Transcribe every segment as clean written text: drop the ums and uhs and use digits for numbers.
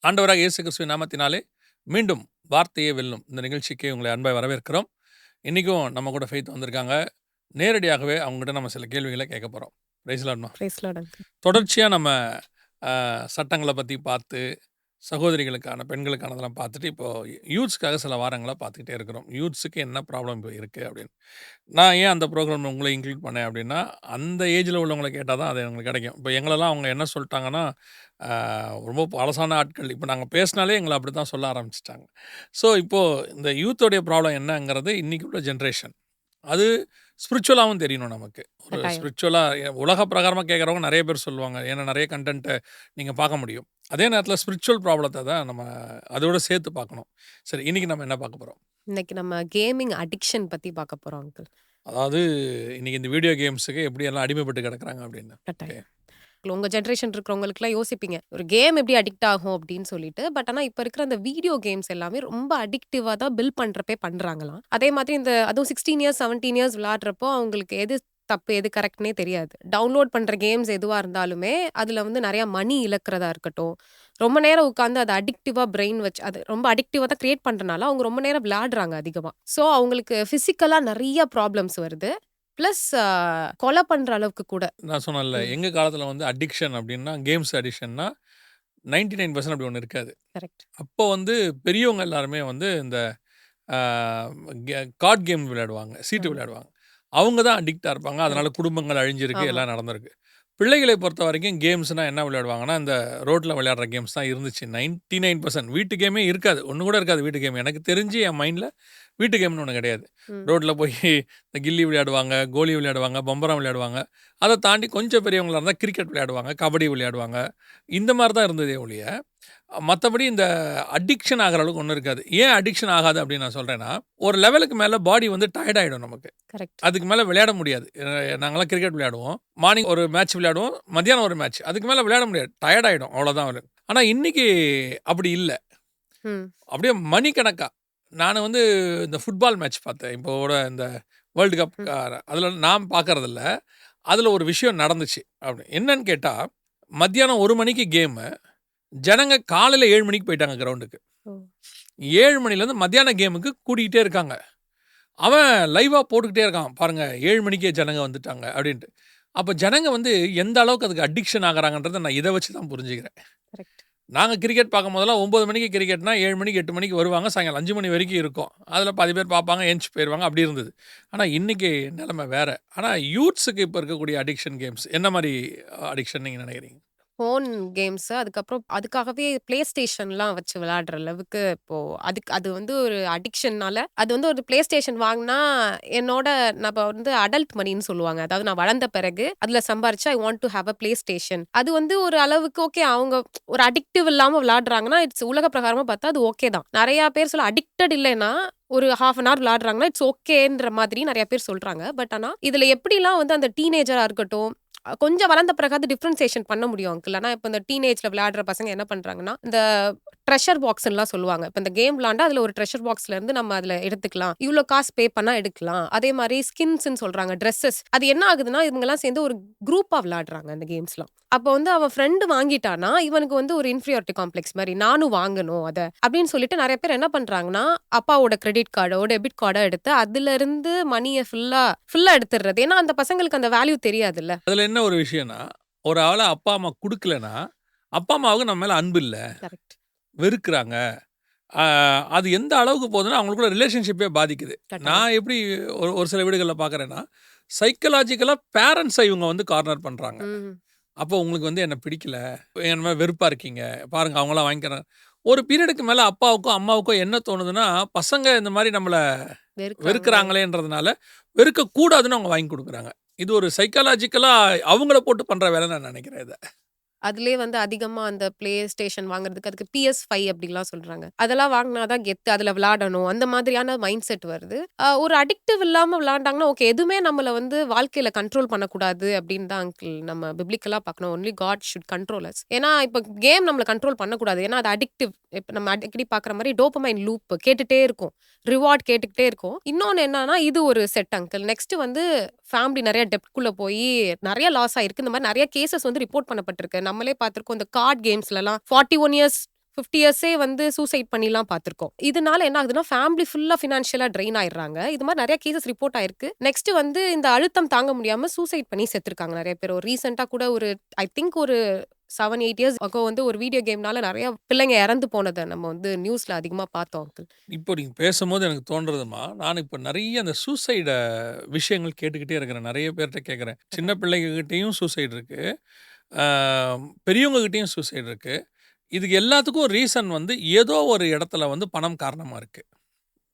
ஆண்டவராக இயேசு கிறிஸ்துவின் நாமத்தினாலே மீண்டும் வார்த்தையே வெல்லும் இந்த நிகழ்ச்சிக்கு உங்களை அன்பாய் வரவேற்கிறோம். இன்றைக்கும் நம்ம கூட ஃபெய்த் வந்திருக்காங்க. நேரடியாகவே அவங்ககிட்ட நம்ம சில கேள்விகளை கேட்க போகிறோம். பிரைஸ் லார்ட்மா. Praise lord uncle. தொடர்ச்சியாக நம்ம சட்டங்களை பற்றி பார்த்து சகோதரிகளுக்கான பெண்களுக்கானதெல்லாம் பார்த்துட்டு இப்போது யூத்ஸ்க்காக சில வாரங்களை பார்த்துக்கிட்டே இருக்கிறோம். யூத்ஸுக்கு என்ன ப்ராப்ளம் இப்போ இருக்குது அப்படின்னு. நான் ஏன் அந்த ப்ரோக்ராம் உங்களை இன்க்ளூட் பண்ணேன் அப்படின்னா, அந்த ஏஜில் உள்ளவங்களை கேட்டால் தான் அது எங்களுக்கு கிடைக்கும். இப்போ எங்களெல்லாம் அவங்க என்ன சொல்லிட்டாங்கன்னா, ரொம்ப பழசான ஆட்கள் இப்போ நாங்கள் பேசினாலே எங்களை அப்படி தான் சொல்ல ஆரம்பிச்சிட்டாங்க. ஸோ இப்போது இந்த யூத்தோடைய ப்ராப்ளம் என்னங்கிறது இன்றைக்கி உள்ள ஜென்ரேஷன், அது ஸ்பிரிச்சுவலாகவும் தெரியணும் நமக்கு. ஒரு கட்டாயம். ஸ்பிரிச்சுவலாக உலக பிரகாரமாக கேட்குறவங்க நிறைய பேர் சொல்லுவாங்க. ஏன்னா நிறைய கண்டென்ட்டை நீங்கள் பார்க்க முடியும். அதே நேரத்தில் ஸ்பிரிச்சுவல் ப்ராப்ளத்தை தான் நம்ம அதோட சேர்த்து பார்க்கணும். சரி, இன்றைக்கி நம்ம என்ன பார்க்க போகிறோம்? இன்னைக்கு நம்ம கேமிங் அடிக்ஷன் பத்தி பார்க்க போறோம் அங்கிள். அதாவது இன்றைக்கி இந்த வீடியோ கேம்ஸுக்கு எப்படி எல்லாம் அடிமைப்பட்டு கிடக்குறாங்க அப்படின்னு. கட்டாயம். உங்க ஜென்ரேஷன் இருக்கிறவங்களுக்குலாம் யோசிப்பீங்க, ஒரு கேம் எப்படி அடிக்ட் ஆகும் அப்படின்னு சொல்லிட்டு. பட் ஆனா இப்ப இருக்கிற அந்த வீடியோ கேம்ஸ் எல்லாமே ரொம்ப அடிக்டிவா தான் பில் பண்றப்பே பண்றாங்களாம். அதே மாதிரி இந்த அதுவும் 16 இயர்ஸ் 17 இயர்ஸ் விளையாடுறப்போ அவங்களுக்கு எது தப்பு எது கரெக்ட்னே தெரியாது. டவுன்லோட் பண்ற கேம்ஸ் எதுவா இருந்தாலுமே அதுல வந்து நிறைய மணி இழக்கிறதா இருக்கட்டும், ரொம்ப நேரம் உட்காந்து அது அடிக்டிவா பிரெயின் வச்சு அது ரொம்ப அடிக்டிவா தான் கிரியேட் பண்றதுனால அவங்க ரொம்ப நேரம் விளையாடுறாங்க அதிகமா. ஸோ அவங்களுக்கு பிசிக்கலா நிறைய ப்ராப்ளம்ஸ் வருது. பிளஸ் கொலை பண்ற அளவுக்கு கூட. நான் சொன்னேன்ல, எங்கள் காலத்தில் வந்து அடிக்ஷன் அப்படின்னா கேம்ஸ் அடிக்ஷன்னா 99% அப்படி ஒன்று இருக்காது. கரெக்ட். அப்போ வந்து பெரியவங்க எல்லாருமே வந்து இந்த கார்ட் கேம் விளையாடுவாங்க, சீட்டு விளையாடுவாங்க. அவங்க தான் அடிக்டாக இருப்பாங்க. அதனால குடும்பங்கள் அழிஞ்சிருக்கு, ஆமா. எல்லாம் நடந்திருக்கு. பிள்ளைகளை பொறுத்த வரைக்கும் கேம்ஸ்னால் என்ன விளையாடுவாங்கன்னா, இந்த ரோட்டில் விளையாடுற கேம்ஸ் தான் இருந்துச்சு. 99% வீட்டு கேமே இருக்காது, ஒன்று கூட இருக்காது வீட்டு கேம். எனக்கு தெரிஞ்சு என் மைண்டில் வீட்டு கேம்னு ஒன்று கிடையாது. ரோட்டில் போய் இந்த கில்லி விளையாடுவாங்க, கோலி விளையாடுவாங்க, பம்பரம் விளையாடுவாங்க. அதை தாண்டி கொஞ்சம் பெரியவங்களாக இருந்தால் கிரிக்கெட் விளையாடுவாங்க, கபடி விளையாடுவாங்க. இந்த மாதிரி தான் இருந்ததே ஒழிய மற்றபடி இந்த அடிக்ஷன் ஆகிற அளவுக்கு ஒன்றும் இருக்காது. ஏன் அடிக்ஷன் ஆகாது அப்படின்னு நான் சொல்கிறேன்னா, ஒரு லெவலுக்கு மேலே பாடி வந்து டயர்ட் ஆகிடும் நமக்கு. கரெக்ட். அதுக்கு மேலே விளையாட முடியாது. நாங்களாம் கிரிக்கெட் விளையாடுவோம், மார்னிங் ஒரு மேட்ச் விளையாடுவோம், மத்தியானம் ஒரு மேட்ச், அதுக்கு மேலே விளையாட முடியாது, டயர்ட் ஆகிடும், அவ்வளோதான். ஆனால் இன்றைக்கி அப்படி இல்லை. அப்படியே மணிக்கணக்காக நான் வந்து இந்த ஃபுட்பால் மேட்ச் பார்த்தேன். இப்போட இந்த வேர்ல்டு கப் அதில் நான் பார்க்குறதில்ல. அதில் ஒரு விஷயம் நடந்துச்சு. அப்படி என்னன்னு கேட்டால், மத்தியானம் 1 மணிக்கு கேமு, ஜனங்க காலையில் 7 மணிக்கு போயிட்டாங்க கிரவுண்டுக்கு. 7 மணிலேருந்து மத்தியான கேமுக்கு கூட்டிகிட்டே இருக்காங்க. அவன் லைவாக போட்டுக்கிட்டே இருக்கான், பாருங்கள் 7 மணிக்கே ஜனங்க வந்துட்டாங்க அப்படின்ட்டு. அப்போ ஜனங்க வந்து எந்த அளவுக்கு அதுக்கு அடிக்ஷன் ஆகிறாங்கன்றதை நான் இதை வச்சு தான் புரிஞ்சுக்கிறேன். நாங்கள் கிரிக்கெட் பார்க்கும் போதெல்லாம் 9 மணிக்கு கிரிக்கெட்னா 7 மணிக்கு 8 மணிக்கு வருவாங்க, சாயங்காலம் 5 மணி வரைக்கும் இருக்கும். அதில் பாதி பேர் பார்ப்பாங்க, ஏஞ்சி போயிடுவாங்க, அப்படி இருந்தது. ஆனால் இன்றைக்கி நிலைமை வேறு. ஆனால் யூத்ஸுக்கு இப்போ இருக்கக்கூடிய அடிக்ஷன் கேம்ஸ் என்ன மாதிரி அடிக்ஷன் நீங்கள் நினைக்கிறீங்க? ஃபோன் கேம்ஸு, அதுக்கப்புறம் அதுக்காகவே ப்ளே ஸ்டேஷன்லாம் வச்சு விளையாடுற அளவுக்கு இப்போ அது வந்து ஒரு அடிக்ஷன்னால அது வந்து ஒரு ப்ளே ஸ்டேஷன் வாங்கினா என்னோட நம்ம வந்து அடல்ட் மணின்னு சொல்லுவாங்க. அதாவது நான் வளர்ந்த பிறகு அதில் சம்பாரிச்சு I want to have a play station. அது வந்து ஒரு அளவுக்கு ஓகே, அவங்க ஒரு அடிக்டிவ் இல்லாமல் விளையாடுறாங்கன்னா இட்ஸ் உலக பிரகாரமாக பார்த்தா அது ஓகே தான். நிறையா பேர் சொல்ல அடிக்டட் இல்லைன்னா ஒரு ½ அன் ஹவர் விளையாடுறாங்கன்னா இட்ஸ் ஓகேன்ற மாதிரி நிறைய பேர் சொல்றாங்க. பட் ஆனால் இதில் எப்படிலாம் வந்து அந்த டீனேஜராக இருக்கட்டும், கொஞ்சம் வளர்ந்த பிறகு அது டிஃப்ரென்சியேஷன் பண்ண முடியும் அங்கிள். ஆனால் இப்போ இந்த டீனேஜ்ல விளையாடுற பசங்க என்ன பண்றாங்கன்னா, இந்த ட்ரெஷர் பாக்ஸ்லாம் சொல்லுவாங்க. இப்போ இந்த கேம் விளாண்டா அதில் ஒரு ட்ரெஷர் பாக்ஸ்ல இருந்து நம்ம அதில் எடுத்துக்கலாம், இவ்வளோ காசு பே பண்ணா எடுக்கலாம். அதே மாதிரி ஸ்கின்ஸ்ன்னு சொல்றாங்க, ட்ரெஸ்ஸஸ். அது என்ன ஆகுதுன்னா இவங்கெல்லாம் சேர்ந்து ஒரு குரூப்பா விளையாடுறாங்க அந்த கேம்ஸ்லாம். அப்போ வந்து அவன் ஃப்ரெண்டு வாங்கிட்டானா இவனுக்கு வந்து ஒரு இன்ஃபீரியாரிட்டி காம்ப்ளெக்ஸ் மாதிரி, நானும் வாங்கணும் அதை அப்படின்னு சொல்லிட்டு நிறைய பேர் என்ன பண்றாங்கன்னா, அப்பாவோட கிரெடிட் கார்டோ டெபிட் கார்டோ எடுத்து அதுல இருந்து மணியை ஃபுல்லா எடுத்துடுறது. ஏன்னா அந்த பசங்களுக்கு அந்த வேல்யூ தெரியாதுல்ல. அதில் என்ன ஒரு விஷயம்னா, ஒரு ஆளை அப்பா அம்மா கொடுக்கலனா அப்பா அம்மாவுக்கு நம்ம மேலே அன்பு இல்லை, வெறுக்கிறாங்க. அது எந்த அளவுக்கு போகுதுன்னா அவங்களுக்குள்ள ரிலேஷன்ஷிப்பே பாதிக்குது. நான் எப்படி ஒரு சில வீடுகளில் பார்க்குறேன்னா, சைக்கலாஜிக்கலாக பேரண்ட்ஸை இவங்க வந்து கார்னர் பண்ணுறாங்க. அப்போ உங்களுக்கு வந்து என்ன பிடிக்கல, என்ன வெறுப்பாக இருக்கீங்க, பாருங்கள் அவங்களாம் வாங்கிக்கிறாங்க. ஒரு பீரியடுக்கு மேலே அப்பாவுக்கும் அம்மாவுக்கும் என்ன தோணுதுன்னா, பசங்க இந்த மாதிரி நம்மளை வெறுக்கிறாங்களேன்றதுனால வெறுக்கக்கூடாதுன்னு அவங்க வாங்கி கொடுக்குறாங்க. இது ஒரு சைக்காலஜிக்கலாக அவங்கள போட்டு பண்ணுற வேலை நான் நினைக்கிறேன். இதை அதுலேயே வந்து அதிகமா அந்த ப்ளே ஸ்டேஷன் வாங்குறதுக்கு அதுக்கு PS5 அப்படிலாம் சொல்றாங்க. அதெல்லாம் வாங்கினாதான் கெத்து, அதில் விளையாடணும், அந்த மாதிரியான மைண்ட் செட் வருது. ஒரு அடிக்டிவ் இல்லாமல் விளையாண்டாங்கன்னா ஓகே, எதுவுமே நம்மளை வந்து வாழ்க்கையில கண்ட்ரோல் பண்ணக்கூடாது அப்படின்னு தான் அங்கிள் நம்ம பிப்ளிக்கலாக பார்க்கணும். Only God should control us. ஏன்னா இப்போ கேம் நம்மளை கண்ட்ரோல் பண்ணக்கூடாது, ஏன்னா அது அடிக்டிவ். இப்போ நம்ம அடிக்கடி பார்க்குற மாதிரி டோபமைன் லூப் கேட்டுகிட்டே இருக்கும், ரிவார்ட் கேட்டுக்கிட்டே இருக்கும். இன்னொன்று என்னன்னா, இது ஒரு செட் அங்கிள். நெக்ஸ்ட் வந்து ஃபேமிலி நிறைய டெப்ட்குள்ளே போய் நிறைய லாஸ் ஆயிருக்கு. இந்த மாதிரி நிறைய கேசஸ் வந்து ரிப்போர்ட் பண்ணப்பட்டிருக்கு. நம்மளே பார்த்துருக்கோம். இந்த கார்ட் கேம்ஸ்லலாம் 41 இயர்ஸ் 50 இயர்ஸே வந்து சூசைட் பண்ணிலாம் பார்த்திருக்கோம். இதனால என்ன ஆகுதுன்னா, ஃபேமிலி ஃபுல்லா ஃபினான்ஷியலா ட்ரெயின் ஆயிடுறாங்க. இது மாரி நெறைய கேஸஸ் ரிப்போர்ட் ஆயிருக்கு. நெக்ஸ்ட் வந்து இந்த அழுத்தம் தாங்க முடியாம சூசைட் பண்ணி செத்துருக்காங்க நெறைய பேர். ஒரு ரீசென்ட்டா கூட ஒரு ஐ திங்க் ஒரு 7, 8 இயர்ஸ் அகோ வந்து ஒரு வீடியோ கேம்னால நெறைய பிள்ளைங்க இறந்து போனத நம்ம வந்து நியூஸ்ல அதிகமா பார்த்தோம் அங்கிள். இப்போ நீங்க பேசும்போது எனக்கு தோன்றதும்மா, நான் இப்போ நெறைய அந்த சூசைட விஷயங்கள் கேட்டுக்கிட்டே இருக்கிறேன். நெறைய பேர்ட்ட கேட்குறேன். சின்ன பிள்ளைங்ககிட்டயும் சூசைட் இருக்கு. ஆ பெரியவங்ககிட்டயும் சூசைட் இருக்கு. இதுக்கு எல்லாத்துக்கும் ரீசன் வந்து ஏதோ ஒரு இடத்துல வந்து பணம் காரணமா இருக்கு.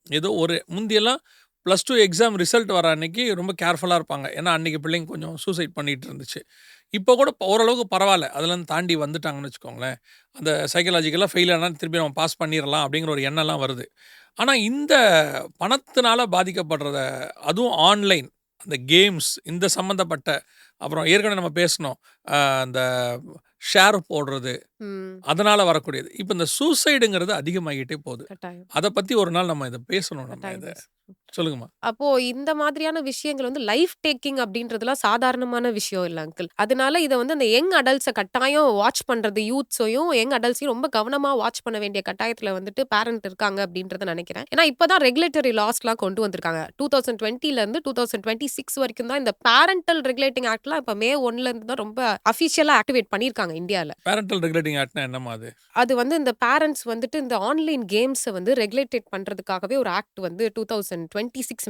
ஏதோ ஒரு முந்தியெல்லாம் +2 எக்ஸாம் ரிசல்ட் வர அன்னைக்கு ரொம்ப கேர்ஃபுல்லா இருப்பாங்க. ஏன்னா, அன்னைக்கு பிள்ளைங்க கொஞ்சம் சூசைட் பண்ணிட்டு இருந்துச்சு. இப்போ கூட ஓரளவுக்கு பரவால்ல. அதெல்லாம் தாண்டி வந்துட்டாங்கன்னு வச்சுக்கோங்களேன். அந்த சைக்காலஜிக்கலா ஃபெயில் ஆனா திருப்பி நம்ம பாஸ் பண்ணிறலாம் அப்படிங்கிற ஒரு எண்ணம்லாம் வருது. ஆனா, இந்த பணத்தினால பாதிக்கப்படுறத அதுவும் ஆன்லைன் அந்த கேம்ஸ் இந்த சம்மந்தப்பட்ட அப்புறம் ஏற்கனவே நம்ம பேசினோம். அந்த ஷேர் போடுறது, ம். அதனால வரக்கூடியது. இப்ப இந்த சூசைடுங்கிறது அதிகமாகிட்டே போகுது. கட்டாயம். அத பத்தி ஒரு நாள் நம்ம இத பேசணும் நம்ம கட்டாயம் இத. பேசு. சொல்லுங்கம்மா. அப்போ இந்த மாதிரியான விஷயங்கள் வந்து லைஃப் டேக்கிங் அப்படின்றதுலாம் சாதாரணமான விஷயம் இல்ல அங்கிள். அதனால இத வந்து அந்த யங் அடல்ட்ஸ கட்டாயம் வாட்ச் பண்றது யூத்ஸையும், யங் அடல்ட்ஸையும் ரொம்ப கவனமா வாட்ச் பண்ண வேண்டிய கட்டாயத்துல வந்துட்டு பேரண்ட் இருக்காங்க அப்படின்றத நெனைக்கிறேன். ஏன்னா இப்பதான் ரெகுலேட்டரி லாஸ்லாம் கொண்டு வந்திருக்காங்க. 2020ல இருந்து 2026 வரைக்கும் தான் இந்த பேரண்டல் ரெகுலேட்டிங் ஆக்ட்லாம் இப்ப மே 1ல இருந்து தான் ரொம்ப அஃபிஷியலா ஆக்டிவேட் பண்ணியிருக்காங்க இந்தியால. பேரன்டல் ரெகுலேட்டிங் ஆக்ட்னா என்னம்மா அது? அது வந்து இந்த பேரண்ட்ஸ் வந்துட்டு இந்த ஆன்லைன் கேம்ஸ வந்து ரெகுலேட்டட் பண்றதுக்காகவே ஒரு ஆக்ட் வந்து 2026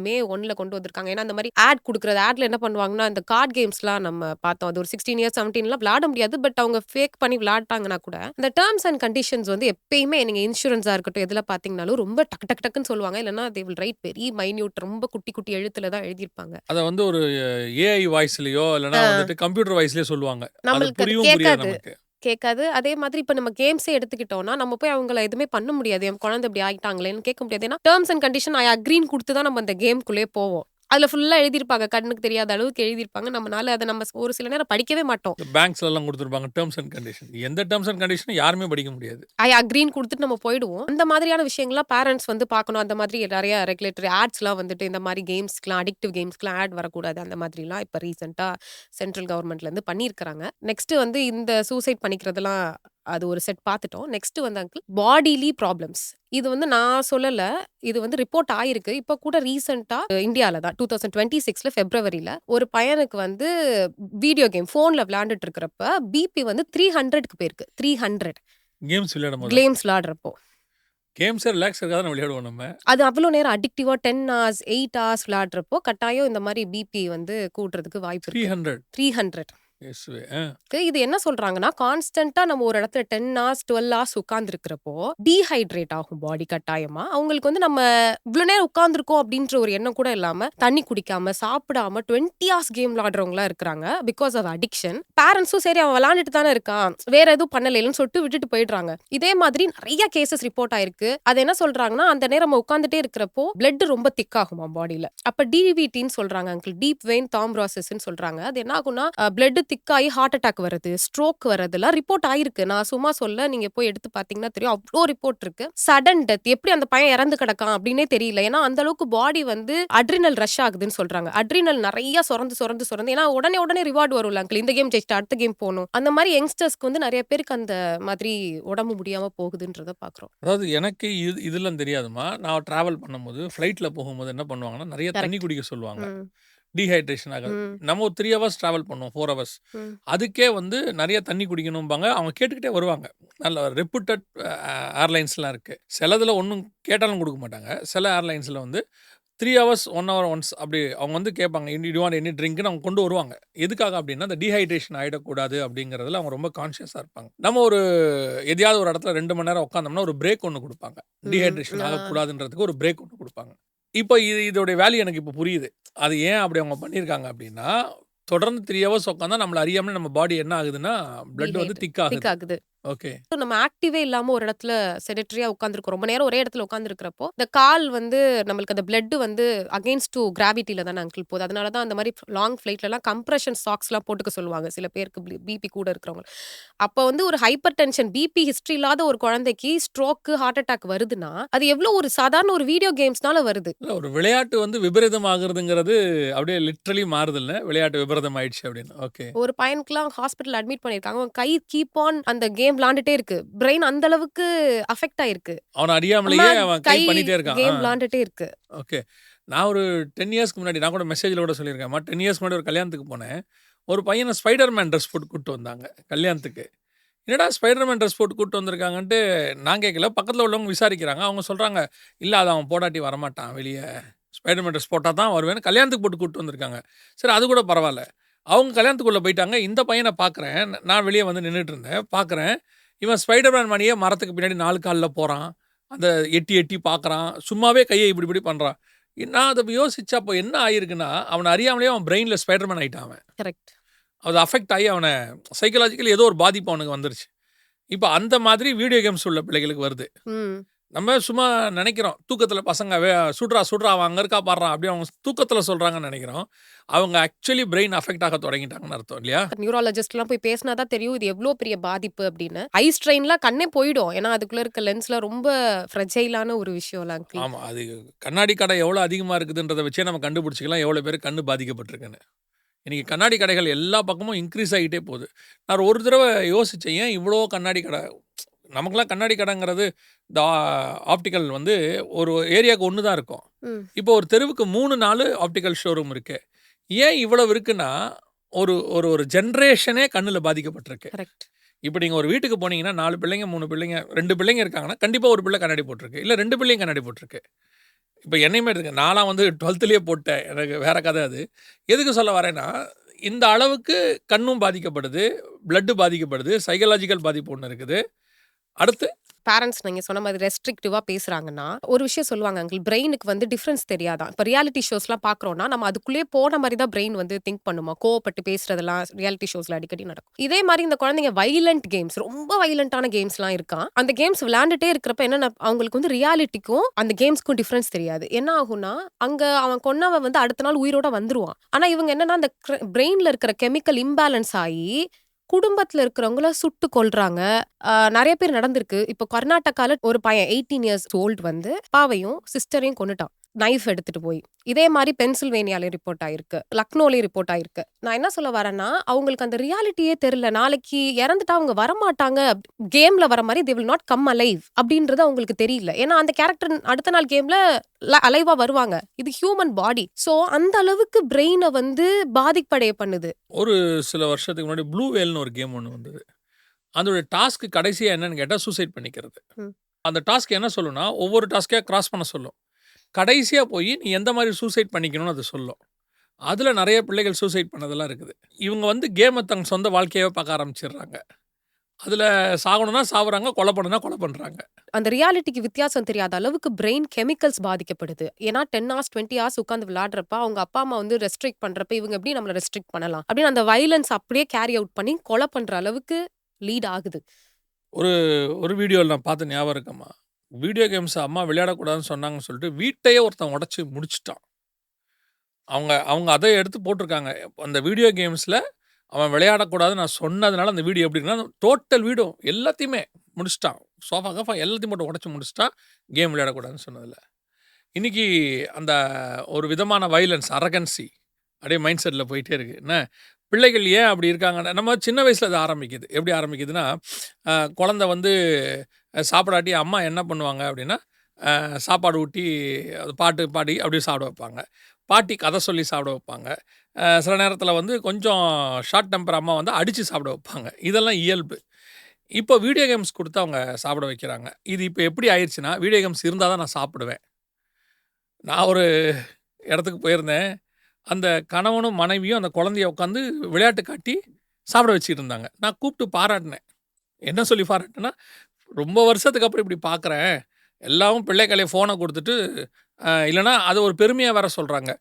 மே 1ல கொண்டு வந்திருக்காங்க. ஏன்னா, அந்த மாரி ஆட் குடுக்குறது. ஆட்ல என்ன பண்ணுவாங்கன்னா, இந்த கார்ட் கேம்ஸ்லாம் நம்ம பார்த்தோம். அது ஒரு 16 இயர்ஸ், 17லாம் விளையாட முடியாது. பட் அவங்க ஃபேக் பண்ணி விளையாட்டாங்கன்னா கூட, இந்த டெர்ம்ஸ் அண்ட் கண்டிஷன்ஸ் வந்து எப்பயுமே நீங்க இன்சூரன்ஸா இருக்கட்டும், எதுல பார்த்தீங்கனாலும் ரொம்ப டக்கு டக்கு டக்குன்னு சொல்லுவாங்க. இல்லன்னா they will write very minute ரொம்ப குட்டி குட்டி எழுத்துல தான் எழுதியிருப்பாங்க. அத வந்து ஒரு ஏஐ வாய்ஸ்லயோ இல்லன்னா ஆ. வந்துட்டு கம்ப்யூட்டர் வாய்ஸ்லயோ சொல்லுவாங்க. அது நம்மளுக்கு அது புரியவும் புரியாது கேட்காது. நமக்கு. கேட்காது. அதே மாதிரி இப்ப நம்ம கேம்ஸே எடுத்துக்கிட்டோம்னா, நம்ம போய் அவங்கள எதுவுமே பண்ண முடியாது. என் குழந்தை இப்படி ஆயிட்டாங்களேன்னு கேட்க முடியாது. ஏன்னா, டெர்ம்ஸ் அண்ட் கண்டிஷன் ஐ அக்ரீன்னு குடுத்து தான் நம்ம அந்த கேம்க்குள்ளயே போவோம். அதுல ஃபுல்லா எழுதியிருப்பாங்க. கண்ணுக்கு தெரியாத அளவுக்கு எழுதியிருப்பாங்க. நம்மனால அத நம்ம ஒரு சில நேரம் படிக்கவே மாட்டோம். இந்த பேங்க்ஸ்லலாம் குடுத்துருப்பாங்க டெர்ம்ஸ் அண்ட் கண்டிஷன். எந்த டெர்ம்ஸ் அண்ட் கண்டிஷனும் யாருமே படிக்க முடியாது. ஐ அக்ரீன்னு குடுத்துட்டு நம்ம போயிடுவோம். அந்த மாதிரியான விஷயங்கள்லாம் பேரண்ட்ஸ் வந்து பார்க்கணும். அந்த மாதிரி நெறைய ரெகுலேட்டரி ஆட்ஸ்லாம் வந்துட்டு இந்த மாரி கேம்ஸ்க்குலாம் அடிக்டிவ் கேம்ஸ்க்குலாம் ஆட் வரக்கூடாது. அந்த மாதிரிலாம் இப்ப ரீசென்ட்டா சென்ட்ரல் கவர்ன்மெண்ட்லேருந்து பண்ணியிருக்கிறாங்க. நெக்ஸ்ட் வந்து இந்த சூசைட் பண்ணிக்கிறதெல்லாம் அது ஒரு செட் பார்த்துட்டோம். நெக்ஸ்ட் வந்து அங்கிள் பாடிலி ப்ராப்ளம்ஸ். இது வந்து நான் சொல்லல. இது வந்து ரிப்போர்ட் ஆயிருக்கு. இப்ப கூட ரீசென்ட்டா இந்தியால தான் 2026ல பிப்ரவரில ஒரு பையனுக்கு வந்து வீடியோ கேம் ஃபோன்ல விளையாண்டுட்டு இருக்கிறப்ப பிபி வந்து 300க்கு போயிருக்கு. 300 கேம்ஸ் விளையாடும்போதா? கேம்ஸ் விளையாடுறப்போ. கேம்ஸே ரிலாக்ஸுக்காக தானே விளையாடுவோம் நம்ம. அது அவ்ளோ நேரம் அடிக்டிவா 10 ஹார்ஸ், 8 ஹார்ஸ் விளையாடுறப்போ கட்டாயம் இந்த மாரி பிபி வந்து கூடுறதுக்கு வாய்ப்பு இருக்கு. 300 300 இயேசுவே! இது என்ன சொல்றாங்கன்னா, கான்ஸ்டன்ட்டா நம்ம ஒரு இடத்துல 10 ஹார்ஸ், 12 ஹார்ஸ் உட்கார்ந்திருக்கிறப்போ, டீஹைட்ரேட் ஆகும் பாடி கட்டாயமா. அவங்களுக்கு வந்து நம்ம இவ்ளோ நேரம் உட்கார்ந்திருக்கோம் அப்படின்ற ஒரு எண்ணம் கூட இல்லாம, தண்ணி குடிக்காம, சாப்பிடாம 20 ஹார்ஸ் கேம் விளையாடுறவங்களா இருக்கிறாங்க. Because of addiction. பேரண்ட்ஸும் சரி அவன் விளையாண்டுட்டு தானே இருக்கான். வேற எதுவும் பண்ணலைன்னு சொல்லிட்டு விட்டுட்டு போயிடுறாங்க. இதே மாதிரி நெறைய கேஸஸ் ரிப்போர்ட் ஆயிருக்கு. அது என்ன சொல்றாங்கன்னா, அந்த நேரம் நம்ம உட்கார்ந்துட்டே இருக்கிறப்போ, பிளட் ரொம்ப திக் ஆகுமா பாடியில. அப்ப டிவிடின்னு சொல்றாங்க அங்கிள். டீப் வெயின் தாம்ப்ரோசிஸ்ன்னு சொல்றாங்க. அது என்ன ஆகும்னா, பிளட் திக் ஆகி ஹார்ட் அட்டாக் வருது, ஸ்ட்ரோக் வரதுலாம் ரிப்போர்ட் ஆயிருக்கு. நான் சும்மா சொல்ல, நீங்க போய் எடுத்து பார்த்தீங்கன்னா தெரியும். அவ்ளோ ரிப்போர்ட் இருக்கு. சடன் டெத் எப்படி அந்த பையன் இறந்து கிடக்கான் அப்படின்னே தெரியல. ஏன்னா அந்த அளவுக்கு பாடி வந்து அட்ரினல் ரஷ் ஆகுதுன்னு சொல்றாங்க. அட்ரினல் நெறைய சொரந்து ஏன்னா உடனே ரிவார்ட் வரும்ல அங்கிள். இந்த கேம் ஜெயிச்சிட்டு அடுத்த கேம் போணும். அந்த மாதிரி யங்ஸ்டர்ஸ்க்கு வந்து நெறைய பேருக்கு அந்த மாதிரி உடம்பு முடியாம போகுதுன்றத பார்க்குறோம். அதாவது எனக்கு இதெல்லாம் தெரியாதும்மா. நான் டிராவல் பண்ணும்போது, ஃப்ளைட்ல போகும்போது என்ன பண்ணுவாங்கன்னா, நெறைய தண்ணி கரெக்ட். குடிக்க சொல்லுவாங்க. ம். டீஹைட்ரேஷன் ஆகாது. ம். நம்ம ஒரு 3 ஹவர்ஸ் டிராவல் பண்ணுவோம். 4 ஹவர்ஸ். ம். அதுக்கே வந்து நெறைய தண்ணி குடிக்கணும்பாங்க. அவங்க கேட்டுக்கிட்டே வருவாங்க. நல்ல ரெப்யூட்டட் ஏர்லைன்ஸ்லாம் இருக்கு. சிலதுல ஒண்ணும் கேட்டாலும் குடுக்க மாட்டாங்க. சில ஏர்லைன்ஸ்ல வந்து 3 ஹவர்ஸ், 1 ஹவர் ஒன்ஸ் அப்படி அவங்க வந்து கேட்பாங்க. யூ வாண்ட் எனி ட்ரிங்க்ன்னு அவங்க கொண்டு வருவாங்க. எதுக்காக அப்படின்னா, அந்த டீஹைட்ரேஷன் ஆயிடக்கூடாது அப்படிங்கிறதுல அவங்க ரொம்ப கான்ஷியஸா இருப்பாங்க. நம்ம ஒரு எதையாவது ஒரு இடத்துல 2 மணி நேரம் உட்காந்தோம்னா, ஒரு பிரேக் ஒண்ணு குடுப்பாங்க. ம். டீஹைட்ரேஷன் ஆகக்கூடாதுன்றதுக்கு ஒரு பிரேக் ஒண்ணு குடுப்பாங்க. இப்போ இதோடைய வேல்யூ எனக்கு இப்போ புரியுது. அது ஏன் அப்படி அவங்க பண்ணியிருக்காங்க அப்படின்னா, தொடர்ந்து 3 ஹவர்ஸ் உட்காந்தா நம்மள அறியாமலே நம்ம பாடி என்ன ஆகுதுன்னா, பிளட் வந்து திக் திக் ஆகுது. ஆகுது. ஓகே. நம்ம ஆக்டிவே இல்லாம ஒரு இடத்துல செடெட்டரியா உட்கார்ந்திருக்கோம். ரொம்ப நேரம் ஒரே இடத்துல உட்கார்ந்திருக்கிறப்போ, இந்த கால் வந்து நம்மளுக்கு அந்த பிளட் வந்து அகைன்ஸ்ட் டூ கிராவிட்டில தானே அங்கிள் போகுது. அதனால தான் அந்த மாரி லாங் ஃப்ளைட்லலாம் கம்ப்ரஷன் சாக்ஸ்லாம் போட்டுக்க சொல்லுவாங்க. சில பேருக்கு பிபி கூட இருக்கிறவங்க. அப்ப வந்து ஒரு ஹைப்பர் டென்ஷன் பிபி ஹிஸ்டரி இல்லாத ஒரு குழந்தைக்கு ஸ்ட்ரோக், ஹார்ட் அட்டாக் வருதுன்னா, அது எவ்ளோ ஒரு சாதாரண ஒரு வீடியோ கேம்ஸ்னால வருது. இல்ல ஒரு விளையாட்டு வந்து விபரீதம் ஆகுறதுங்கிறது அப்படியே லிட்டரலி மாறுதுல்ல. விளையாட்டு விபரீதம் ஆயிடுச்சு அப்படின்னு. ஓகே. ஒரு பையனுக்குலாம் ஹாஸ்பிட்டல் அட்மிட் பண்ணியிருக்காங்க. அவன் கை கீப் ஆன் அந்த கேம் கேம் விளையாண்டுட்டே இருக்கு. பிரெயின் அந்த அளவுக்கு அஃபெக்ட் ஆயிருக்கு. அவன அம்மா அறியாமலேயே அவன் கை கை பண்ணிட்டே இருக்கான். கேம் விளையாண்டுட்டே இருக்கு. ஓகே. நான் ஒரு 10 இயர்ஸ்க்கு முன்னாடி நான் கூட மெசேஜ்ல கூட சொல்லியிருக்கேன். 10 இயர்ஸ்க்கு முன்னாடி ஒரு கல்யாணத்துக்கு போனேன். ஒரு பையன ஸ்பைடர்மேன் ட்ரெஸ் போட்டு கூட்டு வந்தாங்க கல்யாணத்துக்கு. என்னடா ஸ்பைடர்மேன் ட்ரெஸ் போட்டு கூட்டு வந்திருக்காங்கன்ட்டு நான் கேட்கல. பக்கத்துல உள்ளவங்க விசாரிக்கிறாங்க. அவங்க சொல்றாங்க, "இல்ல அது அவன் போடாட்டி வரமாட்டான் வெளிய. ஸ்பைடர்மேன் ட்ரெஸ் போட்டா தான் வருவேன்னு" கல்யாணத்துக்கு போட்டு கூட்டு வந்திருக்காங்க. சரி அது கூட பரவால்ல. அவங்க கல்யாணத்துக்குள்ள போயிட்டாங்க. இந்த பையன பார்க்குறேன். நான் வெளிய வந்து நின்னுட்டு இருந்தேன். பார்க்குறேன். இவன் ஸ்பைடர்மேன் மாரியே மரத்துக்கு பின்னாடி 4 கால்ல போறான். அந்த எட்டி எட்டி பார்க்குறான். சும்மாவே கைய இப்படி இப்படி பண்றான். நான் அத யோசிச்சா அப்போ என்ன ஆயிருக்குன்னா, அவன அறியாமலேயே அவன் பிரெயின்ல ஸ்பைடர்மேன் ஆயிட்டான் அவன். கரெக்ட். அது அஃபெக்ட் ஆகி அவன சைக்காலஜிக்கலி ஏதோ ஒரு பாதிப்பு அவனுக்கு வந்துருச்சு. இப்ப அந்த மாதிரி வீடியோ கேம்ஸ் உள்ள பிள்ளைகளுக்கு வருது. ம். நம்ம சும்மா நினைக்கிறோம். தூக்கத்துல பசங்க சுட்றா சுட்றா அவன் அங்க இருக்கா பார்றான் அப்படி அவங்க தூக்கத்துல சொல்றாங்கன்னு நினைக்கிறோம். அவங்க ஆக்சுவலி பிரெயின் அஃபெக்ட் ஆக தொடங்கிட்டாங்கன்னு அர்த்தம் இல்லையா? நியூராலஜிஸ்ட்லாம் போய் பேசினா தான் தெரியும் இது எவ்வளோ பெரிய பாதிப்பு அப்படின்னு. ஐ ஸ்ட்ரெயின்லாம் கண்ணே போயிடும். ஏன்னா அதுக்குள்ள இருக்க லென்ஸ்ல ரொம்ப ஃப்ரெஜைலான ஒரு விஷயம்ல அங்கிள். ஆமா. அது கண்ணாடி கடை எவ்வளோ அதிகமா இருக்குதுன்றத வச்சே நம்ம கண்டுபிடிச்சிக்கலாம் எவ்வளோ பேர் கண்ணு பாதிக்கப்பட்டிருக்குன்னு. இன்னைக்கு கண்ணாடி கடைகள் எல்லா பக்கமும் இன்க்ரீஸ் ஆகிட்டே போகுது. நான் ஒரு தடவை யோசிச்சேன், ஏன் இவ்வளோ கண்ணாடி கடை? நமக்கெல்லாம் கண்ணாடி கடைங்கிறது இந்த ஆப்டிக்கல் வந்து ஒரு ஏரியாவுக்கு ஒன்று தான் இருக்கும். ம். இப்போ ஒரு தெருவுக்கு 3, 4 ஆப்டிக்கல் ஷோரூம் இருக்கு. ஏன் இவ்வளவு இருக்குன்னா, ஒரு ஒரு ஒரு ஜென்ரேஷனே கண்ணுல பாதிக்கப்பட்டிருக்கு. கரெக்ட். இப்போ நீங்க ஒரு வீட்டுக்கு போனீங்கன்னா 4 பிள்ளைங்க, 3 பிள்ளைங்க, 2 பிள்ளைங்க இருக்காங்கன்னா, கண்டிப்பா ஒரு பிள்ளை கண்ணாடி போட்டிருக்கு. இல்ல 2 பிள்ளையும் கண்ணாடி போட்டிருக்கு. இப்போ என்னையுமே எடுத்துங்க. நான்லாம் வந்து 12லேயே போட்டேன். எனக்கு வேற கதை அது. எதுக்கு சொல்ல வரேன்னா, இந்த அளவுக்கு கண்ணும் பாதிக்கப்படுது, பிளட் பாதிக்கப்படுது, சைக்காலஜிக்கல் பாதிப்பு ஒண்ணு இருக்குது. அடுத்து பேரண்ட்ஸ் நீங்க சொன்ன மாதிரி ரெஸ்ட்ரிக்டிவா பேசுறாங்கன்னா, ஒரு விஷயம் சொல்லுவாங்க அங்கிள், பிரெயினுக்கு வந்து டிஃபரன்ஸ் தெரியாதாம். இப்ப ரியாலிட்டி ஷோஸ்லாம் பார்க்குறோம்னா, நம்ம அதுக்குள்ளேயே போன மாரி தான் பிரெயின் வந்து திங்க் பண்ணுமா. கோவப்பட்டு பேசுறதெல்லாம் ரியாலிட்டி ஷோஸ்ல அடிக்கடி நடக்கும். இதே மாரி இந்த குழந்தைங்க வைலண்ட் கேம்ஸ், ரொம்ப வைலண்டான கேம்ஸ்லாம் இருக்காம். அந்த கேம்ஸ் விளையாண்டுட்டே இருக்கிறப்ப என்னன்னா, அவங்களுக்கு வந்து ரியாலிட்டிக்கும் அந்த கேம்ஸ்க்கும் டிஃபரன்ஸ் தெரியாது. என்ன ஆகும்னா, அங்க அவன் கொன்னவன் வந்து அடுத்த நாள் உயிரோட வந்துருவான். ஆனா இவங்க என்னன்னா, அந்த பிரெயின்ல இருக்கிற கெமிக்கல் இம்பேலன்ஸ் ஆயி குடும்பத்துல இருக்கிறவங்கள சுட்டு கொல்றாங்க. நெறைய பேர் நடந்திருக்கு. இப்போ கர்நாடகால ஒரு பையன் 18 இயர்ஸ் ஓல்ட் வந்து அப்பாவையும், சிஸ்டரையும் கொன்னுட்டான். நைஃப் எடுத்துட்டு போய். இதே மாரி பென்சில்வேனியாலயும் ரிப்போர்ட் ஆயிருக்கு. லக்னோலயும் ரிப்போர்ட் ஆயிருக்கு. நான் என்ன சொல்ல வரேன்னா, அவங்களுக்கு அந்த ரியாலிட்டியே தெரியல. நாளைக்கு இறந்துட்டா அவங்க வரமாட்டாங்க. கேம்ல வர மாரி they will not come alive அப்படின்றது அவங்களுக்கு தெரியல. ஏன்னா அந்த கேரக்டர் அடுத்த நாள் கேம்ல அலைவா வருவாங்க. இது ஹியூமன் பாடி. சோ அந்த அளவுக்கு பிரெயின வந்து பாதிப்படைய பண்ணுது. ஒரு சில வருஷத்துக்கு முன்னாடி ப்ளூ வேல்னு ஒரு கேம் ஒண்ணு வந்தது. அதோட டாஸ்க் கடைசியா என்னன்னு கேட்டா சூசைட் பண்ணிக்கிறது. ம். அந்த டாஸ்க் என்ன சொல்லும்னா, ஒவ்வொரு டாஸ்க்கா கிராஸ் பண்ண சொல்லும். கடைசியா போய் நீ எந்த மாரி சூசைட் பண்ணிக்கணும்னு அது சொல்லும். அதுல நெறைய பிள்ளைகள் சூசைட் பண்ணதெல்லாம் இருக்குது. இவங்க வந்து கேம தங்க சொந்த வாழ்க்கையாவே பார்க்க ஆரம்பிச்சுடுறாங்க. அதுல சாகணும்னா சாவுறாங்க, கொலை பண்ணணும்னா கொலை பண்றாங்க. அந்த ரியாலிட்டிக்கு வித்தியாசம் தெரியாத அளவுக்கு பிரெயின் கெமிக்கல்ஸ் பாதிக்கப்படுது. ஏன்னா 10 ஹார்ஸ் 20 ஹார்ஸ் உட்கார்ந்து விளையாடுறப்ப அவங்க அப்பா அம்மா வந்து ரெஸ்ட்ரிக்ட் பண்றப்ப இவங்க எப்படி நம்மள ரெஸ்ட்ரிக்ட் பண்ணலாம் அப்படின்னு அந்த வயலன்ஸ் அப்படியே கேரி அவுட் பண்ணி கொலை பண்ற அளவுக்கு லீட் ஆகுது. ஒரு ஒரு வீடியோல நான் பார்த்த ஞாபகம் இருக்கும்மா. வீடியோ கேம்ஸ் அம்மா விளையாடக்கூடாதுன்னு சொன்னாங்கன்னு சொல்லிட்டு வீட்டையே ஒருத்தன் உடைச்சு முடிச்சுட்டான். அவங்க அவங்க அத எடுத்து போட்டிருக்காங்க. அந்த வீடியோ கேம்ஸ்ல அவன் விளையாடக்கூடாதுன்னு நான் சொன்னதுனால அந்த வீடியோ எப்படி இருக்குன்னா, டோட்டல் வீடியோ எல்லாத்தையுமே முடிச்சுட்டான். சோஃபா கீஃபா எல்லாத்தையும் போட்டு உடைச்சு முடிச்சுட்டான். கேம் விளையாடக்கூடாதுன்னு சொன்னதுல. இன்னைக்கு அந்த ஒரு விதமான வயலன்ஸ், அரகன்சி அப்படியே மைண்ட் செட்ல போயிட்டே இருக்கு. என்ன பிள்ளைகள் ஏன் அப்படி இருக்காங்கன்னா, நம்ம சின்ன வயசுல அது ஆரம்பிக்குது. எப்படி ஆரம்பிக்குதுன்னா, குழந்தை வந்து சாப்பிடாட்டி அம்மா என்ன பண்ணுவாங்க அப்படின்னா, சாப்பாடு ஊட்டி அது பாட்டு பாடி அப்படியே சாப்பிட வைப்பாங்க. பாட்டி கதை சொல்லி சாப்பிட வைப்பாங்க. சில நேரத்தில வந்து கொஞ்சம் ஷார்ட் டெம்பர் அம்மா வந்து அடிச்சு சாப்பிட வைப்பாங்க. இதெல்லாம் இயல்பு. இப்போ வீடியோ கேம்ஸ் குடுத்து அவங்க சாப்பிட வைக்கிறாங்க. இது இப்போ எப்படி ஆயிருச்சுன்னா, வீடியோ கேம்ஸ் இருந்தா தான் நான் சாப்பிடுவேன். நான் ஒரு இடத்துக்கு போயிருந்தேன். அந்த கணவனும், மனைவியும் அந்த குழந்தைய உட்காந்து விளையாட்டு காட்டி சாப்பிட வச்சுட்டு இருந்தாங்க. நான் கூப்பிட்டு பாராட்டினேன். என்ன சொல்லி பாராட்டுனேன்னா, "ரொம்ப வருஷத்துக்கு அப்புறம் இப்படி பார்க்குறேன். எல்லாரும் பிள்ளை கையில ஃபோன குடுத்துட்டு, இல்லன்னா அது ஒரு பெருமையா வேற சொல்றாங்க.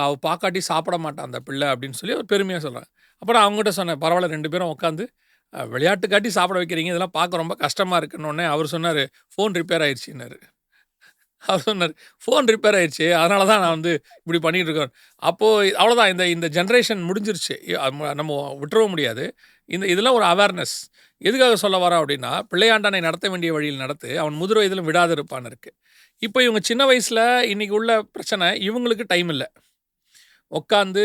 அவ பார்க்காட்டி சாப்பிட மாட்டா அந்த பிள்ளை" அப்படின்னு சொல்லி ஒரு பெருமையா சொல்றாங்க. அப்புறம் அவங்ககிட்ட சொன்னேன், "பரவால்ல 2 பேரும் உட்காந்து விளையாட்டு காட்டி சாப்பிட வைக்கிறீங்க. இதெல்லாம் பார்க்க ரொம்ப கஷ்டமா இருக்குன்னோனே" அவர் சொன்னாரு, "ஃபோன் ரிப்பேர் ஆயிருச்சுன்னாரு." அவர் சொன்னாரு, "ஃபோன் ரிப்பேர் ஆயிருச்சு. அதனால தான் நான் வந்து இப்படி பண்ணிட்டு இருக்கேன்." அப்போ அவ்வளோதான். இந்த இந்த ஜெனரேஷன் முடிஞ்சிருச்சு. நம்ம விட்டுறவும் முடியாது. இதெல்லாம் ஒரு அவேர்னஸ். எதுக்காக சொல்ல வரோம் அப்படின்னா, பிள்ளையாண்டானை நடத்த வேண்டிய வழியில் நடத்து, அவன் முதிர் வயதிலும் விடாதிருப்பான்னு இருக்கு. இப்போ இவங்க சின்ன வயசுல இன்னைக்கு உள்ள பிரச்சனை, இவங்களுக்கு டைம் இல்ல. உட்காந்து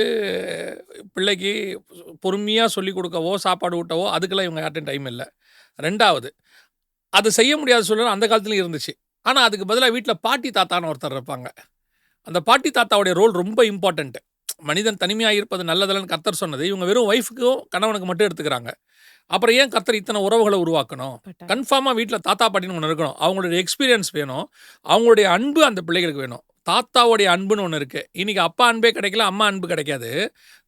பிள்ளைக்கு பொறுமையா சொல்லிக் கொடுக்கவோ, சாப்பாடு ஊட்டவோ அதுக்கெல்லாம் இவங்க யார்ட்டயும் டைம் இல்ல. 2வது அது செய்ய முடியாத சூழ்நிலை அந்த காலத்துலயும் இருந்துச்சு. ஆனா அதுக்கு பதிலா வீட்ல பாட்டி தாத்தான்னு ஒருத்தர் இருப்பாங்க. அந்த பாட்டி தாத்தாவுடைய ரோல் ரொம்ப இம்பார்ட்டன்ட். மனிதன் தனிமையா இருப்பது நல்லதல்லன்னு கர்த்தர் சொன்னது. இவங்க வெறும் ஒய்ஃப்க்கும் கணவனுக்கு மட்டும் எடுத்துக்கிறாங்க. அப்புறம் ஏன் கர்த்தர் இத்தனை உறவுகளை உருவாக்கணும்? பட்டாங்க. கன்ஃபார்மா வீட்ல தாத்தா பாட்டின்னு ஒண்ணு இருக்கணும். அவங்களுடைய எக்ஸ்பீரியன்ஸ் வேணும். அவங்களுடைய அன்பு அந்த பிள்ளைகளுக்கு வேணும். தாத்தாவுடைய அன்புன்னு ஒண்ணு இருக்கு. இன்னைக்கு அப்பா அன்பே கிடைக்கல, அம்மா அன்பு கிடைக்காது.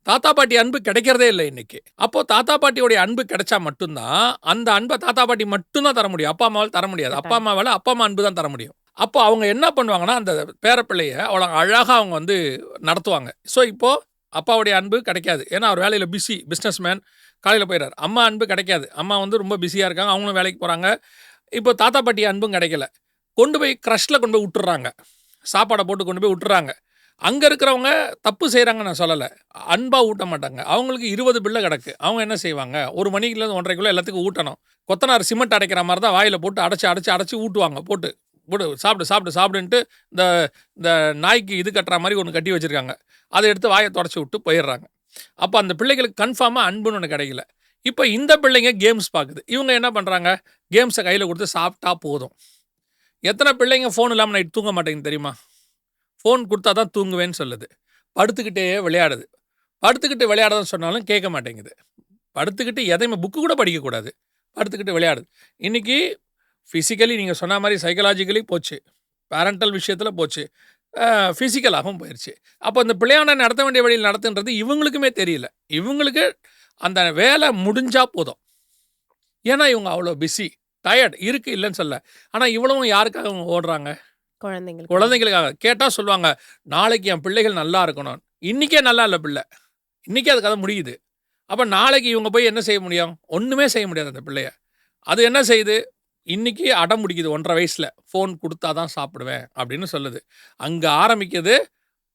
தாத்தா பாட்டி அன்பு கிடைக்கிறதே இல்லை இன்னைக்கு. அப்போ தாத்தா பாட்டியோடைய அன்பு கிடைச்சா மட்டும்தான் அந்த அன்பை தாத்தா பாட்டி மட்டும்தான் தர முடியும். அப்பா அம்மாவால் தர முடியாது. அப்பா பட்டாங்க. அம்மாவால் அப்பா அம்மா அன்பு தான் தர முடியும். அப்போ அவங்க என்ன பண்ணுவாங்கன்னா, அந்த பேரப்பிள்ளைய அவ்வளோ அழகா அவங்க வந்து நடத்துவாங்க. ஸோ இப்போ அப்பாவுடைய அன்பு கிடைக்காது. ஏன்னா அவர் வேலையில பிஸி, பிஸ்னஸ் மேன், காலையில போயிடுறாரு. அம்மா அன்பு கிடைக்காது. அம்மா வந்து ரொம்ப பிஸியா இருக்காங்க. அவங்களும் வேலைக்கு போறாங்க. இப்போ தாத்தா பாட்டி அன்பும் கிடைக்கல. கொண்டு போய் க்ரஷ்ல கொண்டு போய் விட்டுறாங்க. சாப்பாடை போட்டு கொண்டு போய் விட்டுறாங்க. அங்க இருக்கிறவங்க தப்பு செய்றாங்கன்னு நான் சொல்லல. அன்பா ஊட்ட மாட்டாங்க. அவங்களுக்கு 20 பிள்ளை கிடக்கு. அவங்க என்ன செய்வாங்க? 1 மணிக்குலேருந்து 1:30 எல்லாத்துக்கும் ஊட்டணும். கொத்தனார் சிமெண்ட் அடைக்கிற மாதிரி தான் வாயில போட்டு அடைச்சு ஊட்டுவாங்க. போட்டு சாப்பிடுன்ட்டு இந்த இந்த நாய்க்கு இது கட்டுற மாதிரி ஒன்று கட்டி வச்சிருக்காங்க. அதை எடுத்து வாயை தொடச்சி விட்டு போயிடுறாங்க. அப்போ அந்த பிள்ளைகளுக்கு கன்ஃபார்மா அன்புன்னு ஒன்று கிடைக்கல. இப்போ இந்த பிள்ளைங்க கேம்ஸ் பார்க்குது. இவங்க என்ன பண்ணுறாங்க? கேம்ஸை கையில் கொடுத்து சாப்பிட்டா போதும். எத்தனை பிள்ளைங்க ஃபோன் இல்லாமல் நைட் தூங்க மாட்டேங்குது தெரியுமா? ஃபோன் கொடுத்தா தான் தூங்குவேன்னு சொல்லுது. படுத்துக்கிட்டே விளையாடுது. படுத்துக்கிட்டு விளையாடுறதுன்னு சொன்னாலும் கேட்க மாட்டேங்குது. படுத்துக்கிட்டு எதையுமே புக்கு கூட படிக்கக்கூடாது. படுத்துக்கிட்டு விளையாடுது. இன்னைக்கு ஃபிசிக்கலி நீங்கள் சொன்ன மாதிரி சைக்கலாஜிக்கலி போச்சு. பேரண்டல் விஷயத்தில் போச்சு. ஃபிசிக்கலாகவும் போயிடுச்சு. அப்போ அந்த பிள்ளையான நடத்த வேண்டிய வழியில் நடத்துன்றது இவங்களுக்குமே தெரியல. இவங்களுக்கு அந்த வேலை முடிஞ்சா போதும். ஏன்னா இவங்க அவ்வளோ பிஸி, டயர்ட் இருக்கு இல்லைன்னு சொல்ல. ஆனால் இவ்வளவும் யாருக்காக அவங்க ஓடுறாங்க? குழந்தைங்களுக்கு. குழந்தைங்களுக்காக. கேட்டால் சொல்லுவாங்க, நாளைக்கு என் பிள்ளைகள் நல்லா இருக்கணும். இன்றைக்கே நல்லா இல்லை பிள்ளை. இன்றைக்கே அது கதை முடியுது. அப்போ நாளைக்கு இவங்க போய் என்ன செய்ய முடியும்? ஒன்றுமே செய்ய முடியாது அந்த பிள்ளைய. அது என்ன செய்யுது? இன்னைக்கு அடம் பிடிக்குது 1.5 வயசில். ஃபோன் கொடுத்தா தான் சாப்பிடுவேன் அப்படின்னு சொல்லுது. அங்கே ஆரம்பிக்குது.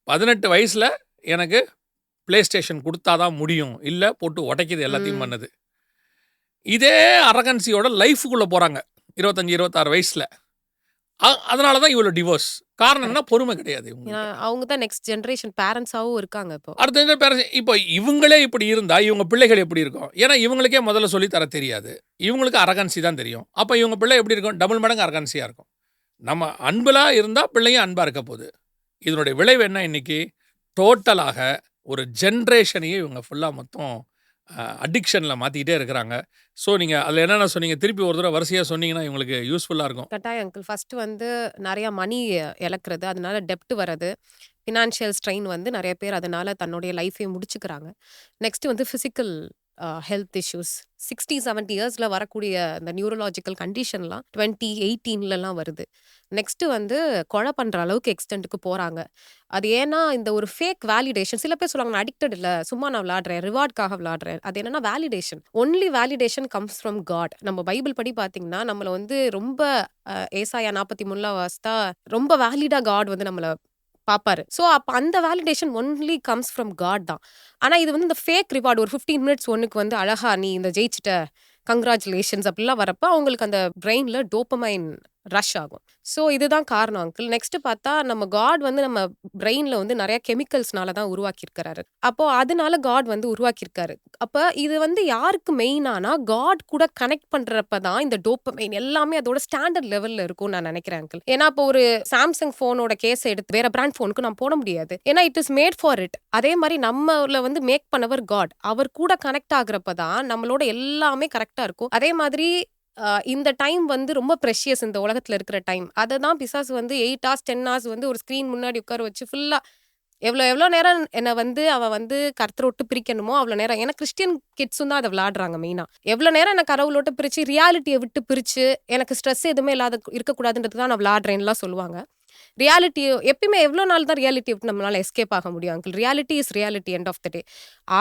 18 வயசில் எனக்கு ப்ளே ஸ்டேஷன் கொடுத்தா தான் முடியும். இல்லை போட்டு உடைக்குது, எல்லாத்தையும் ம். பண்ணுது. இதே அரகன்சியோட லைஃபுக்குள்ளே போகிறாங்க 25, 26 வயசில். அதனால தான் இவ்வளோ டிவோர்ஸ். காரணம் என்ன? கரெக்ட். பொறுமை கிடையாது ஏன்னா இவங்களுக்கு. அவங்க தான் நெக்ஸ்ட் ஜெனரேஷன் பேரண்ட்ஸாவும் இருக்காங்க இப்போ. அடுத்த என்ன பேர இப்போ இவங்களே இப்படி இருந்தா இவங்க பிள்ளைகள் எப்படி இருக்கும்? ஏன்னா இவங்களுக்கே முதல்ல சொல்லி தர தெரியாது. இவங்களுக்கு அரகன்சி தான் தெரியும். அப்போ இவங்க பிள்ளை எப்படி இருக்கும்? டபுள் மடங்கு அரகன்சியாக இருக்கும். நம்ம அன்புலா இருந்தால் பிள்ளையும் அன்பாக இருக்க போகுது. இதனுடைய விளைவு என்ன? இன்னைக்கு டோட்டலாக ஒரு ஜென்ரேஷனையே இவங்க ஃபுல்லாக மொத்தம் அடிக்ஷனில் மாற்றிக்கிட்டே இருக்கிறாங்க. ஸோ நீங்கள் அதில் என்னென்ன சொன்னீங்க? திருப்பி ஒரு தடவை வரிசையாக சொன்னீங்கன்னா இவங்களுக்கு யூஸ்ஃபுல்லாக இருக்கும். கட்டாயம் அங்கிள். ஃபர்ஸ்ட் வந்து நிறைய மணி இழக்கிறது, அதனால டெப்ட் வர்றது, ஃபினான்ஷியல் ஸ்ட்ரெயின் வந்து நிறைய பேர் அதனால தன்னுடைய லைஃபை முடிச்சுக்கிறாங்க. நெக்ஸ்ட் வந்து ஃபிசிக்கல் ஹெல்த் இஷ்யூஸ் 60, 70 இயர்ஸில் வரக்கூடிய இந்த நியூரலாஜிக்கல் கண்டிஷன்லாம் 2018லலாம் வருது. நெக்ஸ்ட் வந்து கொலை பண்ணுற அளவுக்கு எக்ஸ்டென்ட்டுக்கு போகிறாங்க. அது ஏன்னா இந்த ஒரு ஃபேக் வேலிடேஷன். சில பேர் சொல்லுவாங்க, நான் அடிக்டட் இல்லை, சும்மா நான் விளாடுறேன், ரிவார்ட்காக விளாடுறேன். அது என்னன்னா validation. Only validation comes from God. நம்ம பைபிள் படி பார்த்தீங்கன்னா நம்மளை வந்து ரொம்ப ஏசாயா 43 வாஸ்தா ரொம்ப வேலிடா காட் வந்து நம்மளை பார்ப்பாரு. ஸோ அப்போ அந்த validation only comes from God தான். ஆனால் இது வந்து இந்த ஃபேக் ரிவார்டு ஒரு 15 மினிட்ஸ் ஒன்றுக்கு வந்து அழகா நீ இந்த ஜெயிச்சிட்ட, கங்க்ராச்சுலேஷன்ஸ் அப்படிலாம் வரப்போ அவங்களுக்கு அந்த பிரெயினில் டோப்பமைன் ரஷ் ஆகும். ஸோ இதுதான் காரணம் அங்கிள். நெக்ஸ்ட் பார்த்தா நம்ம காட் வந்து நம்ம பிரெயினில் வந்து நிறைய கெமிக்கல்ஸ்னால தான் உருவாக்கியிருக்கிறாரு. அப்போ அதனால காட் வந்து உருவாக்கியிருக்காரு. அப்போ இது வந்து யாருக்கு மெயினானா காட் கூட கனெக்ட் பண்ணுறப்ப தான் இந்த டோப்பமைன் எல்லாமே அதோட ஸ்டாண்டர்ட் லெவலில் இருக்கும்னு நான் நினைக்கிறேன் அங்கிள். ஏன்னா இப்போ ஒரு சாம்சங் ஃபோனோட கேஸை எடுத்து வேற பிராண்ட் ஃபோனுக்கு நான் போட முடியாது. ஏன்னா it is made for it. அதே மாதிரி நம்மள வந்து மேக் பண்ணவர் காட். அவர் கூட கனெக்ட் ஆகுறப்ப தான் நம்மளோட எல்லாமே கரெக்டாக இருக்கும். அதே மாதிரி இந்த டைம் வந்து ரொம்ப ப்ரெஷியஸ் இந்த உலகத்தில் இருக்கிற டைம். அதை தான் பிசாசு வந்து 8 hours 10 hours வந்து ஒரு ஸ்க்ரீன் முன்னாடி உட்கார வச்சு ஃபுல்லாக எவ்வளோ நேரம் என்னை வந்து அவள் வந்து கர்த்தரோட்டு பிரிக்கணுமோ அவ்வளோ நேரம். ஏன்னா கிறிஸ்டியன் கிட்ஸும் தான் அதை விளாடுறாங்க மெயினாக. எவ்வளோ நேரம் என்னை கடவுளோட்டு பிரித்து ரியாலிட்டியை விட்டு பிரித்து எனக்கு ஸ்ட்ரெஸ் எதுவுமே இல்லாத இருக்கக்கூடாதுன்றது தான் நான் விளாடுறேன்லாம் சொல்லுவாங்க. ரியாலிட்டி எப்பயுமே எவ்வளோ நாள் தான் ரியாலிட்டி விட்டு நம்மளால எஸ்கேப் ஆக முடியும் uncle? Reality is reality end of the day.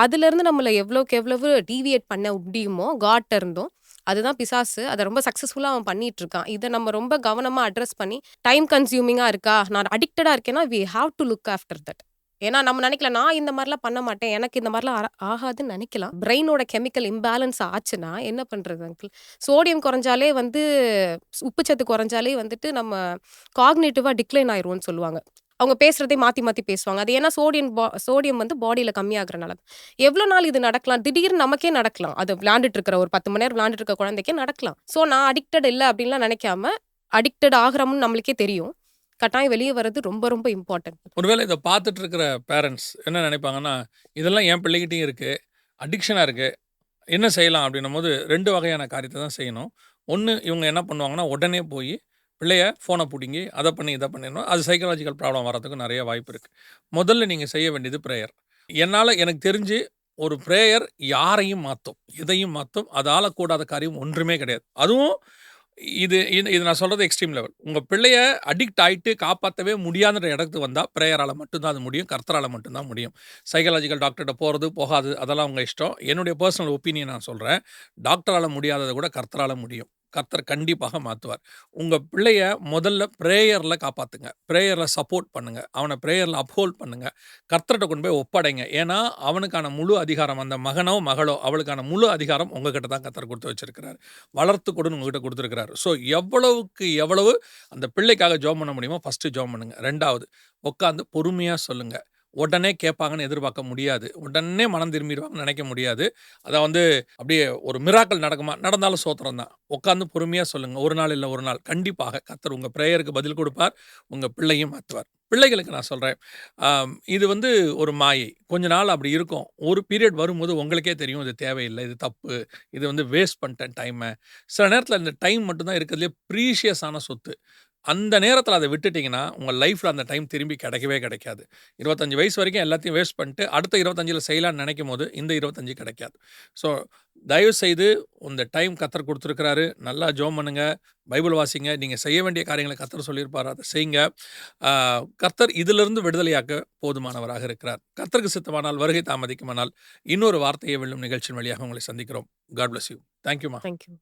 அதுலேருந்து நம்மளை எவ்வளோக்கு எவ்வளவு டீவியேட் பண்ண முடியுமோ காட்ட இருந்தும் அதுதான் பிசாசு. அதை ரொம்ப சக்ஸஸ்ஃபுல்லாக அவன் பண்ணிட்டு இருக்கான். இதை நம்ம ரொம்ப கவனமாக அட்ரஸ் பண்ணி டைம் கன்சியூமிங்காக இருக்கா, நான் அடிக்டடாக இருக்கேன்னா we have to look after that. ஏன்னா நம்ம நினைக்கலாம் நான் இந்த மாதிரிலாம் பண்ண மாட்டேன், எனக்கு இந்த மாதிரிலாம் ஆகாதுன்னு நினைக்கலாம். பிரெயினோட கெமிக்கல் இம்பேலன்ஸ் ஆச்சுன்னா என்ன பண்ணுறது அங்கிள்? சோடியம் குறைஞ்சாலே வந்து உப்புச்சத்து குறைஞ்சாலே வந்துட்டு நம்ம காக்னேட்டிவாக டிக்ளைன் ஆயிடுவோம்னு சொல்லுவாங்க. அவங்க பேசுறதே மாத்தி மாத்தி பேசுவாங்க. அது ஏன்னா சோடியம் வந்து பாடியில கம்மியாகுறனால. எவ்வளோ நாள் இது நடக்கலாம்? திடீர்னு நமக்கே நடக்கலாம். அது விளையாண்டுட்டு இருக்கிற ஒரு 10 மணி நேரம் விளையாண்டுட்டு இருக்க குழந்தைக்கே நடக்கலாம். ஸோ நான் அடிக்டட் இல்ல அப்படின்லாம் நினைக்காம, அடிக்டட் ஆகுறோம்னு நம்மளுக்கே தெரியும். கட்டாயம் வெளிய வர்றது ரொம்ப ரொம்ப இம்பார்ட்டன்ட். ஒருவேளை இத பார்த்துட்டு இருக்கிற பேரண்ட்ஸ் என்ன நினைப்பாங்கன்னா, இதெல்லாம் என் பிள்ளைகிட்டயும் இருக்கு. அடிக்ஷனா இருக்கு. என்ன செய்யலாம் அப்படின்னும்போது 2 வகையான காரியத்த தான் செய்யணும். ஒண்ணு இவங்க என்ன பண்ணுவாங்கன்னா, உடனே போயி பிள்ளைய ஃபோன புடுங்கி அத பண்ணி, இத பண்ணிடணும். அது சைக்காலஜிக்கல் ப்ராப்ளம் வரதுக்கு நெறைய வாய்ப்பு இருக்கு. முதல்ல நீங்க செய்ய வேண்டியது பிரேயர். எனக்கு தெரிஞ்சு ஒரு பிரேயர் யாரையும் மாத்தும். எதையும் மாத்தும். அது ஆளக்கூடாத காரியம் ஒன்றுமே கிடையாது. அதுவும் இது இது இது நான் சொல்றது எக்ஸ்ட்ரீம் லெவல். உங்க பிள்ளைய அடிக்ட் ஆயிட்டு காப்பாத்தவே முடியாதுன்ற இடத்துக்கு வந்தா, பிரேயரால மட்டும் தான் அது முடியும். கர்த்தரால மட்டும் தான் முடியும். சைக்காலஜிக்கல் டாக்டர்ட்ட போறது, போகாதது அதெல்லாம் உங்க இஷ்டம். என்னுடைய பெர்சனல் ஒப்பீனியன் நான் சொல்றேன். டாக்டரால முடியாதத கூட கர்த்தரால முடியும். கர்த்தர் கண்டிப்பாக மாத்துவார். உங்க பிள்ளைய முதல்ல பிரேயர்ல காப்பாத்துங்க. பிரேயர்ல சப்போர்ட் பண்ணுங்க. அவன பிரேயர்ல அப்ஹோல்ட் பண்ணுங்க. கர்த்தர்ட்ட கொண்டு போய் ஒப்படைங்க. ஏன்னா, அவனுக்கான முழு அதிகாரம் அந்த மகனோ, மகளோ அவளுக்கான முழு அதிகாரம் உங்ககிட்ட தான் கர்த்தர் குடுத்து வச்சிருக்கிறாரு. வளர்த்து கொடுன்னு உங்ககிட்ட குடுத்துருக்கிறாரு. ஸோ எவ்வளவுக்கு எவ்வளவு அந்த பிள்ளைக்காக ஜெபம் பண்ண முடியுமோ ஃபர்ஸ்ட்டு ஜெபம் பண்ணுங்க. 2வது உட்கார்ந்து பொறுமையா சொல்லுங்க. உடனே கேட்பாங்கன்னு எதிர்பார்க்க முடியாது. உடனே மனம் திரும்பிருவாங்கன்னு நினைக்க முடியாது. அத வந்து அப்படியே ஒரு மிராக்கிள் நடக்குமா? நடந்தாலும் ஸ்தோத்திரம் தான். உட்கார்ந்து பொறுமையா சொல்லுங்க. ஒரு நாள் இல்ல ஒரு நாள் கண்டிப்பாக கர்த்தர் உங்க பிரேயருக்கு பதில் கொடுப்பார். உங்க பிள்ளையும் மாத்துவார். பிள்ளைகளுக்கு நான் சொல்றேன். இது வந்து ஒரு மாயை. கொஞ்ச நாள் அப்படி இருக்கும். ஒரு பீரியட் வரும்போது உங்களுக்கே தெரியும் இது தேவையில்ல. இது தப்பு. இது வந்து வேஸ்ட் பண்ணிட்டேன் டைம. சில நேரத்தில இந்த டைம் மட்டும் தான் இருக்கிறதுலயே ப்ரீஷியஸான சொத்து. அந்த நேரத்தில அத விட்டுட்டீங்கன்னா, உங்க லைஃப்ல அந்த டைம் திரும்பி கிடைக்கவே கிடைக்காது. 25 வயசு வரைக்கும் எல்லாத்தையும் வேஸ்ட் பண்ணிட்டு, அடுத்த 25ல செய்யலாம்னு நினைக்கும்போது, இந்த 25 கிடைக்காது. ஸோ தயவு செய்து இந்த டைம் கர்த்தர் குடுத்துருக்கிறாரு. நல்லா ஜெபம் பண்ணுங்க. பைபிள் வாசிங்க. நீங்க செய்ய வேண்டிய காரியங்கள கர்த்தர் சொல்லியிருப்பாரு. அத செய்யுங்க. ஆ கர்த்தர் இதிலிருந்து விடுதலையாக்க போதுமானவராக இருக்கிறார். கர்த்தருக்கு சித்தமானால், வருகை தாமதிக்குமானால், இன்னொரு வார்த்தையை வெல்லும் நிகழ்ச்சியின் வழியாக உங்களை சந்திக்கிறோம். God bless you. Thank you மா. Thank you.